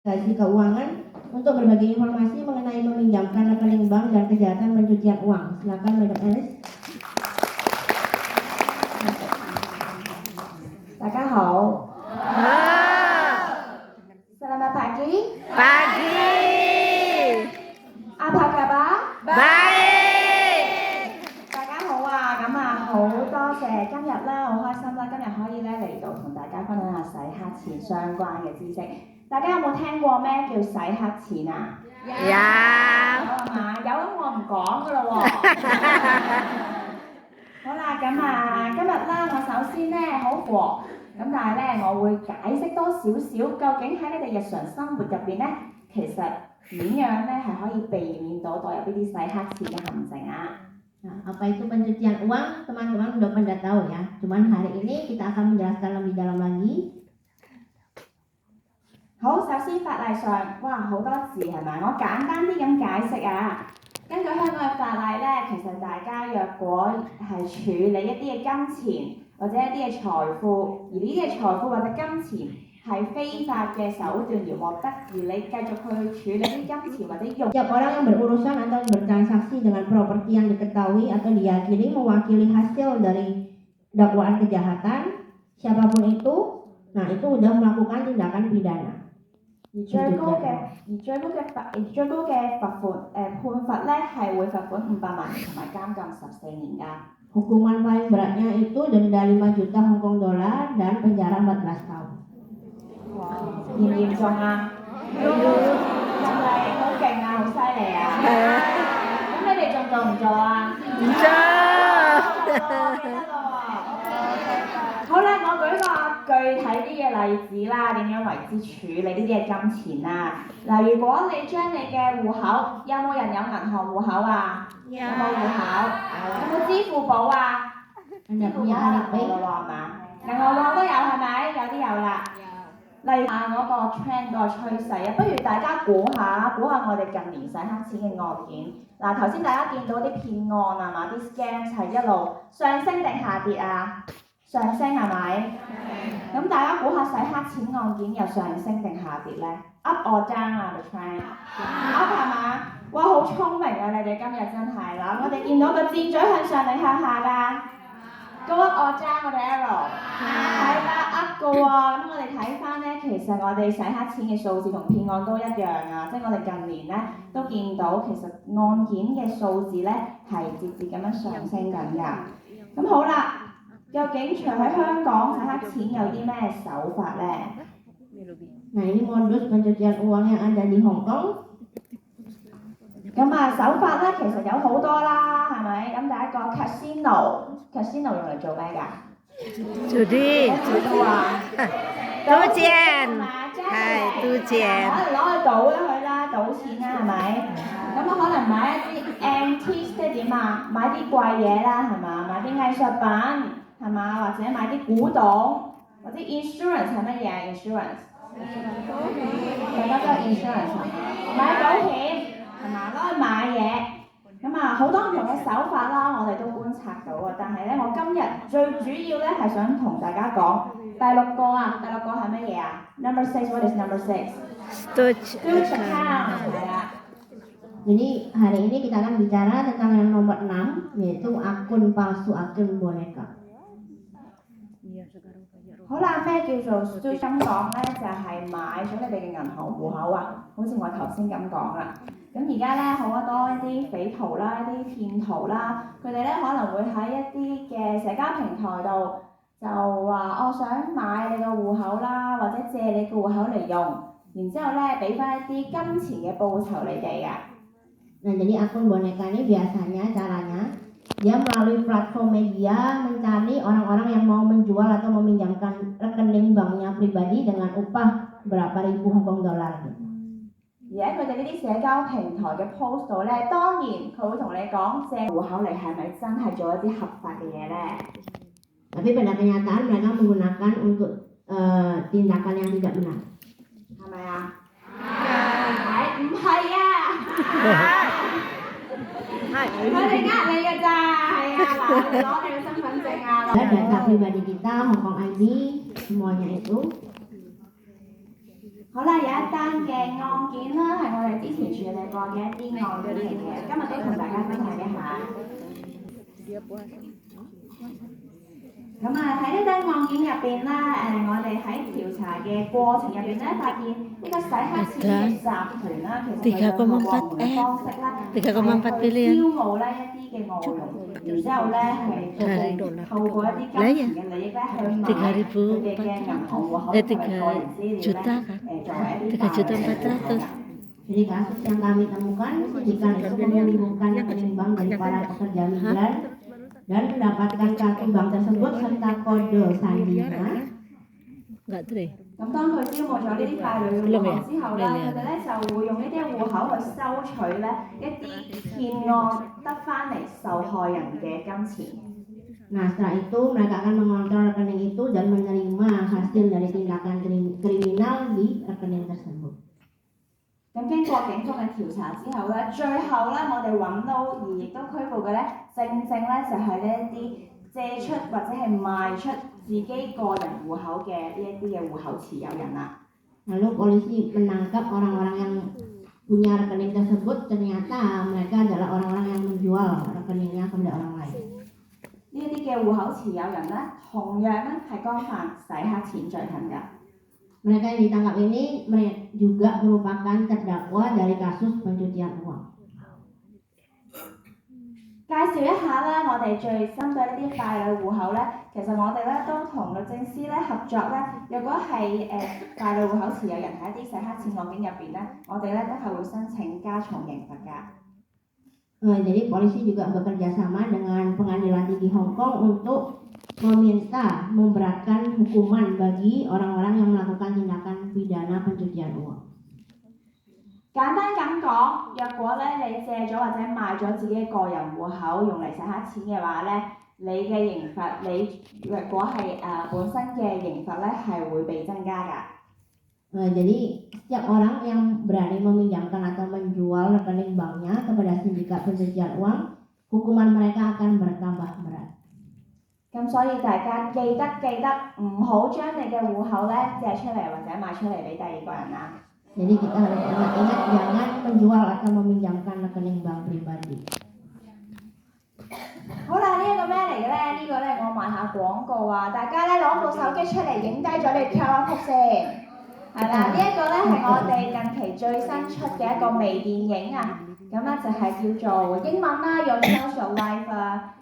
Gaji Keuangan untuk berbagi informasi mengenai meminjamkan rekening bank dan kejahatan pencucian uang. Silakan Madam Alice. 大家好。Selamat pagi. Pagi. Apa kabar? Baik. 大家好啊，咁啊好多謝今日啦，好開心啦，今日可以咧嚟到同大家分享下洗黑錢相關嘅知識。大家有冇聽過咩叫洗黑錢啊？有啊嘛，有咁我唔講噶啦喎。好啦，咁啊今日啦，我首先咧好火。咁但係咧，我會解釋多少少，究竟喺你哋日常生活入邊咧，其實點樣咧係可以避免到墮入呢啲洗黑錢嘅陷阱啊？Nah, apa itu pencucian uang? Teman-teman udah pada tahu ya. Cuman hari ini kita akan menjelaskan lebih dalam lagi. 好，首先法例上，哇好多字係咪？我簡單啲咁解釋啊。根據香港嘅法例咧，其實大家若果係處理一啲嘅金錢或者一啲嘅財富，而呢啲嘅財富或者金錢係非法嘅手段而獲得，而你繼續去處理啲金錢或者用。Setiap orang yang berurusan atau bertransaksi dengan properti yang diketahui atau diyakini mewakili hasil dari dakwaan kejahatan, siapapun itu, nah itu sudah melakukan tindakan pidana. 而最高嘅罰款判罰咧係會罰款500萬同埋監禁14年㗎。Hukuman paling beratnya itu denda 5 juta Hong Kong dollar dan penjara 14 tahun. 嚴唔嚴重啊？係咪好勁啊？好犀利啊！咁你哋仲做唔做啊？唔做。好啦，我舉個具體啲嘅例子啦，點樣為之處理呢啲嘅金錢啊？嗱，如果你將你嘅戶口，有冇人有銀行戶口啊？有冇戶口？有冇支付寶啊？支付寶可能冇啦喎，係嘛？銀行網都有係咪？有啲有啦。例如嗰個 trend 個趨勢啊，不如大家估下我哋近年洗黑錢嘅案件。嗱，頭先大家見到啲騙案係嘛？啲 scam 係一路上升定下跌啊？上升係咪？咁大家估下洗黑錢案件又上升定下跌咧 ？Up or down 啊 the trend？Up 係嘛？哇，好聰明啊！你哋今日真係啦，我哋見到個箭嘴向上定向下㗎？Go up or down 我哋 arrow？係啦 ，up 嘅喎。咁我哋睇翻咧，其實我哋洗黑錢嘅數字同騙案都一樣啊，即係我哋近年咧都見到其實案件嘅數字咧係節節咁樣上升緊㗎。咁好啦。究竟除喺香港洗黑錢有啲咩手法咧？ Nah ini modus pencucian uang yang ada di Hong Kong. 咁啊手法咧其實有好多啦，係咪？咁第一個 casino 用嚟做咩㗎？Judi。啊？賭錢。係賭錢。可能攞去賭佢啦，賭錢啦，係咪？咁可能買一啲 antique 即係點啊？買啲貴嘢啦，係嘛？買啲藝術品。係嘛？或者買啲古董，或者 insurance 係乜嘢啊 ？insurance 大家都係 insurance 買保險係嘛？攞去買嘢咁啊，好多唔同嘅手法啦，我哋都觀察到啊。但係咧，我今日最主要咧係想同大家講第六個係乜嘢啊 ？Number 6 what is number 6？ Stooge account 係啦。Jadi hari ini kita akan bicara tentang yang nomor 6 yaitu akun palsu, akun boneka。好啦，咩叫做最咁講咧？就係買咗你哋嘅銀行戶口啊，好似我頭先咁講啦。咁而家咧好多一啲匪徒啦、一啲騙徒啦，佢哋咧可能會喺一啲嘅社交平台度就話我想買你個戶口啦，或者借你個戶口嚟用，然之後咧俾翻一啲金錢嘅報酬你哋啊。Nah jadi akun boneka ini biasanya caranya dia melalui platform media mencari orang-orang yang mau menjual atau meminjamkan rekening banknya pribadi dengan upah berapa ribu Hong Kong dollar gitu。而喺佢哋呢啲社交平台嘅 post 度咧，當然佢會同你講借戶口嚟係咪真係做一啲合法嘅嘢咧？Tapi pada kenyataan mereka menggunakan untuk tindakan yang tidak benar。係咪啊？係唔係啊？佢哋呃你㗎咋，係啊，嗱，攞你嘅身份證啊。Data pribadi kita, Hong Kong ID, semuanya itu 好啦，有一單嘅案件啦，係我哋之前處理過嘅一啲案件嚟嘅，今日都同大家分享一下。咁啊喺呢單案件入邊啦，我哋喺調查嘅過程入邊咧，發現呢個洗黑錢嘅集團啦，其實佢有個過門嘅方式啦，係去招募咧一啲嘅外傭，然之後咧係透過一啲金錢嘅利益咧去買佢哋嘅銀行戶口同埋個人資料咧，作為一啲大嘅。 Jadi kasus yang kami temukan, sindikat itu menyelubungkan rekening bank dari para pekerja migran dan mendapatkan kartu bank tersebut serta kode sandinya. 咁當佢招募咗呢啲傀儡嘅戶口之後咧，佢哋咧就會用呢啲戶口去收取咧一啲騙案得翻嚟受害人嘅金錢。 Nah setelah itu mereka akan mengontrol rekening itu dan menerima hasil dari tindakan kriminal di rekening tersebut. 咁經過警方嘅調查之後咧，最後咧我哋揾到而亦都拘捕嘅咧，正咧就係呢一啲借出或者係賣出自己個人戶口嘅呢一啲嘅戶口持有人啦。 Lalu polisi menangkap orang-orang yang punya rekening tersebut, ternyata mereka adalah orang-orang yang menjual rekeningnya kepada orang lain. 呢一啲嘅戶口持有人咧，同樣咧係干犯洗黑錢罪行㗎。 Mereka yang ditangkap ini juga merupakan terdakwa dari kasus pencucian uang. 介紹一下啦，我哋最針對呢啲傀儡戶口咧，其實我哋咧都同律政司咧合作咧。若果係傀儡戶口持有人喺一啲洗黑錢案件入邊咧，我哋咧都係會申請加重刑罰㗎。Jadi polisi juga bekerja sama dengan pengadilan tinggi Hong Kong untuk meminta memberatkan hukuman bagi orang-orang yang melakukan tindakan pidana pencucian uang. 簡單咁講，若果咧你借咗或者賣咗自己個人戶口用嚟洗黑錢嘅話咧，你嘅刑罰，你若果係本身嘅刑罰咧係會被增加㗎。Jadi setiap orang yang berani meminjamkan atau menjual rekening banknya kepada sindikat pencucian uang, hukuman mereka akan bertambah berat. 咁所以大家記得唔好將你嘅戶口咧借出嚟或者賣出嚟俾第二個人啊。 Jadi kita harus ingat jangan menjual atau meminjamkan rekening bank pribadi. 好啦，呢一個咩嚟嘅咧？呢個咧我賣下廣告啊！大家咧攞部手機出嚟影低咗你 QR code 先。係啦，呢一個咧係我哋近期最新出嘅一個微電影啊。咁咧就係叫做英文啦，Your Social Life 啊。